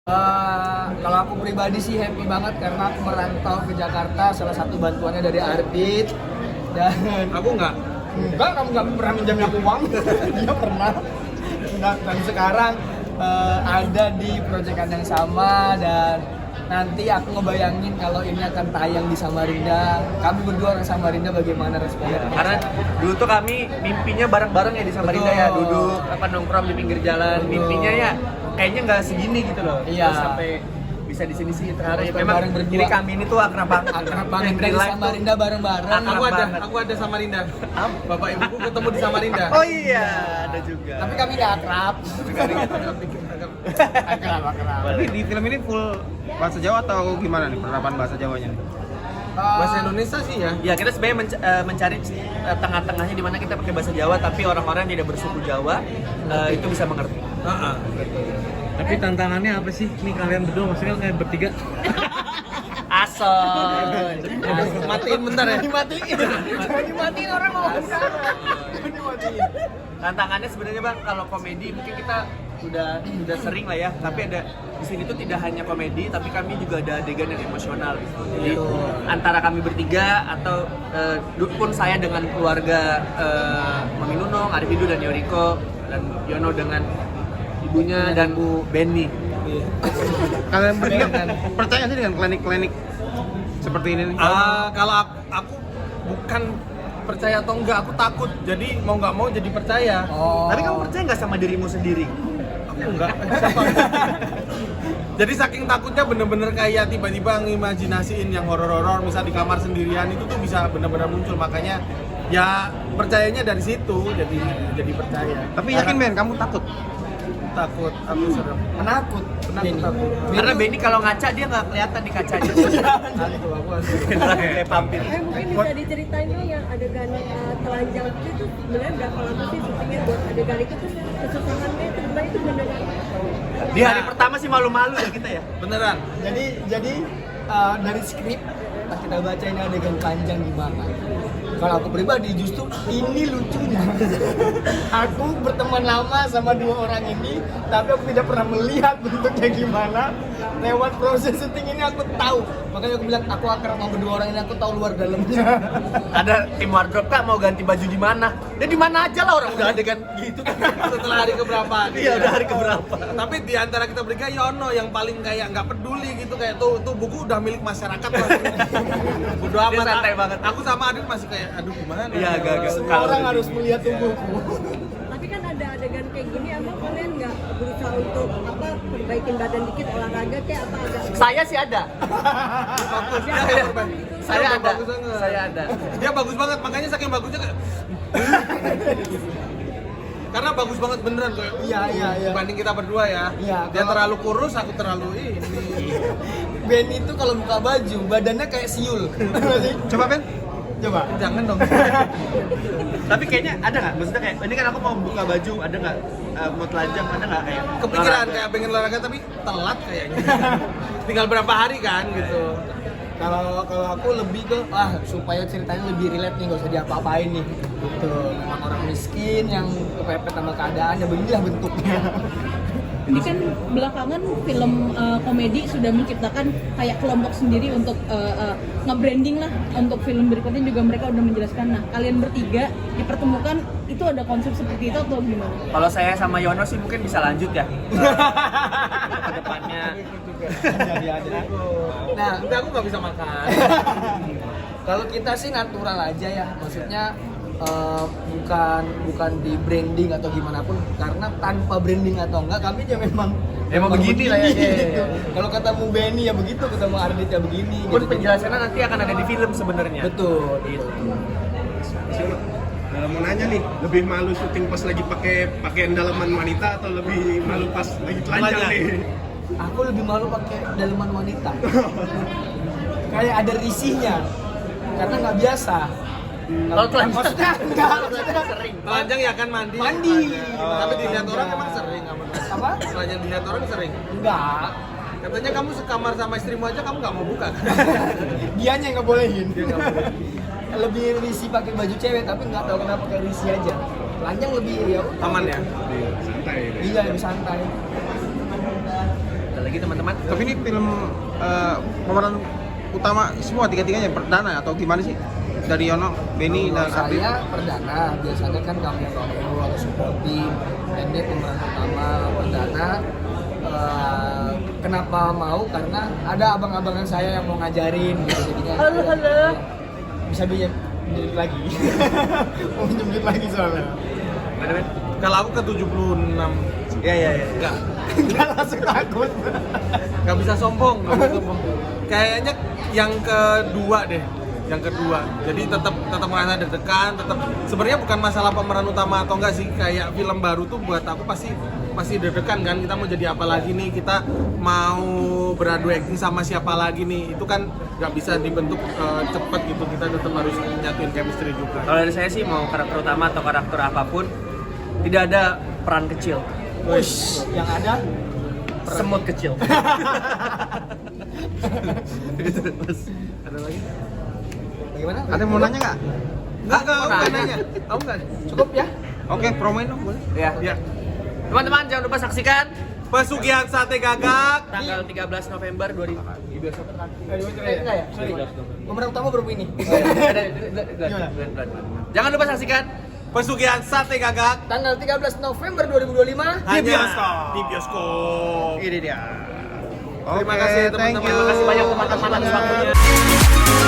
Kalau aku pribadi sih happy banget karena aku merantau ke Jakarta, salah satu bantuannya dari Ardit. Dan Aku enggak. kamu nggak pernah minjam aku uang. Dia pernah. Dan sekarang ada di proyekan yang sama, dan nanti aku ngebayangin kalau ini akan tayang di Samarinda. Kami berdua orang Samarinda, bagaimana responnya? Karena dulu tuh kami mimpinya bareng-bareng ya di Samarinda ya, Betul. duduk nongkrong di pinggir jalan. Betul. Mimpinya ya kayaknya nggak segini gitu loh. Iya. Terus sampai bisa di sini sih terharu. Terus Memang bareng berdua. jadi kami ini tuh akrab banget. Akrab banget In dari real life tuh. Samarinda bareng-bareng. Akrab. Aku ada Samarinda. Bapak ibuku ketemu di Samarinda. Oh iya, ada juga. Tapi kami nggak akrab. Akrab. Tapi di film ini full bahasa Jawa atau gimana nih penerapan bahasa Jawanya nih? Bahasa Indonesia sih ya. Ya kita sebenarnya mencari tengah-tengahnya di mana kita pakai bahasa Jawa tapi orang-orang yang tidak bersuku Jawa itu bisa mengerti. Tapi tantangannya apa sih? Nih kalian berdua maksudnya kayak bertiga. Ason. Matiin bentar ya. Dimatiin orang mau. Tantangannya sebenarnya Bang, kalau komedi mungkin kita udah sering lah ya, tapi ada di sini tuh tidak hanya komedi, tapi kami juga ada adegan yang emosional gitu. Jadi antara kami bertiga atau pun saya dengan keluarga Mami Nunung, Arif Idu dan Yoriko, dan Yono dengan ibunya dan Bu Benny. Kalian bertiga percaya sih dengan klinik-klinik seperti ini nih? Kalau aku bukan percaya atau enggak, aku takut. Jadi mau nggak mau jadi percaya. Tapi kamu percaya nggak sama dirimu sendiri? Aku enggak. Siapa? Jadi saking takutnya bener-bener kayak tiba-tiba ngimajinasiin yang horor-horor, misal di kamar sendirian itu tuh bisa bener-bener muncul. Makanya ya percayanya dari situ, jadi percaya. Tapi yakin Ben, kamu takut? Takut, aku serem. Penakut. Takut. Karena Benny kalau ngaca dia nggak kelihatan di kacanya. Gitu aku asli. Kayak vampir. Mungkin bisa diceritain dulu yang adegan telanjang itu sebenarnya berapa lama sih syutingnya buat adegan itu tuh kesusahannya itu sebenarnya itu beneran Di hari pertama sih malu-malu ya kita ya. Beneran. Jadi dari skrip pas kita baca ini adegan panjang gimana. Kalau aku pribadi justru ini lucunya. Aku berteman lama sama dua orang ini, tapi aku tidak pernah melihat bentuknya gimana. Lewat proses syuting ini aku tahu. Makanya aku bilang aku akrab sama kedua orang ini, aku tahu luar dalamnya. Ada tim wardrobe Kak mau ganti baju di mana? Ya di mana aja lah, orang udah adegan gitu kan. Setelah hari keberapa? Iya udah hari keberapa. Tapi di antara kita bertiga Yono yang paling kayak nggak peduli gitu, kayak tuh buku udah milik masyarakat lah. Bodo Dia amat. santai banget. Aku sama Adit masih kayak aduh gimana? Iya, agak-agak. Semua Kalau orang udah harus di- melihat tubuhku. tapi kan ada adegan kayak gini emang kalian nggak berusaha untuk apa perbaikin badan dikit olahraga kayak apa agak Saya sih ada. Bagus. Saya Dia ada. bagus banget. Saya ada. Dia bagus banget, makanya saking bagusnya kayak karena bagus banget beneran kayak Iya. dibanding kita berdua ya. Iya, Dia kalau- terlalu kurus, aku terlalu ini. Ben itu kalau buka baju badannya kayak siul. Coba Ben. Coba. Jangan dong. Tapi kayaknya ada nggak? Maksudnya kayak ini kan aku mau buka baju, ada nggak? Mau telanjang, ada nggak kayak? Kepikiran olahraga? kayak pengen olahraga tapi telat kayaknya. Tinggal berapa hari kan gitu. Kalau aku lebih ke supaya ceritanya lebih relate nih, gak usah diapa-apain nih. Gitu. Memang orang miskin yang kepepet sama keadaan, ya beginilah bentuknya. Ini kan belakangan film komedi sudah menciptakan kayak kelompok sendiri untuk nge-branding lah untuk film berikutnya juga mereka udah menjelaskan. Nah, kalian bertiga dipertemukan itu ada konsep seperti itu atau gimana? Kalau saya sama Yono sih mungkin bisa lanjut ya. Ke depannya. Nah, Nanti aku nggak bisa makan. kalau kita sih natural aja ya, maksudnya bukan di branding atau gimana pun, karena tanpa branding atau enggak kami ya memang begini lah ya, gitu. iya. Kalau ketemu Benny ya begitu, ketemu Ardit ya begini. Pun gitu. penjelasannya nanti akan ada di film sebenarnya. Betul. Kalau mau nanya nih, lebih malu syuting pas lagi pakai pakaian dalaman wanita atau lebih malu pas lagi telanjang Telanjang. nih? Aku lebih malu pakai daleman wanita. Kayak ada risihnya, karena nggak biasa. Kalau telanjang Maksudnya enggak, maksudnya sering. Telanjang ya kan mandi. Mandi. Tapi dilihat orang emang sering Apa? Telanjang dilihat orang sering. Enggak. Katanya kamu sekamar sama istrimu aja kamu nggak mau buka kan? Dianya yang nggak bolehin. Lebih risih pakai baju cewek, tapi nggak tahu kenapa kayak risih aja. Telanjang lebih ya Aman ya? Santai. iya lebih santai. Ada lagi lagi teman-teman. Tapi ini film pemeran utama semua tiga-tiganya perdana atau gimana sih? Dari Yono, Benny dan Abi. Saya perdana, biasanya kan kamu atau supporting, dan dia pemeran utama perdana. Kenapa mau? Karena ada abang-abangan saya yang mau ngajarin gitu, jadinya Halo. bisa minjem lagi. Mau minjem lagi soalnya. Mana Ben? Kalau aku ke 76. Ya. Enggak langsung takut. Nggak bisa sombong, nggak bisa sombong. Kayaknya yang kedua deh, yang kedua. Jadi tetap merasa deg-degan, tetap sebenarnya bukan masalah pemeran utama atau enggak sih, kayak film baru tuh buat aku pasti masih deg-degan kan, kita mau jadi apa lagi nih, kita mau beradu acting sama siapa lagi nih, itu kan nggak bisa dibentuk cepet gitu, kita tetap harus nyatuin chemistry juga. Kalau dari saya sih mau karakter utama atau karakter apapun tidak ada peran kecil. Wush, yang ada Semut kecil. Ada lagi? bagaimana? Ada yang mau nanya nggak? Enggak, Mau kamu nanya. nanya. Kamu nggak? Cukup ya? Oke, promoin dong boleh. Ya. Ya. Teman-teman jangan lupa saksikan Pesugihan Sate Gagak. tanggal 13 November 2000 di bioskop Enggak ya? Sorry. Pemeran terutama baru ini. Jangan lupa saksikan Pesugihan Sate Gagak. Tanggal 13 November 2025 Hanya di bioskop. Ini dia. Terima kasih, teman-teman. thank you. Terima kasih banyak teman-teman atas waktunya. waktunya.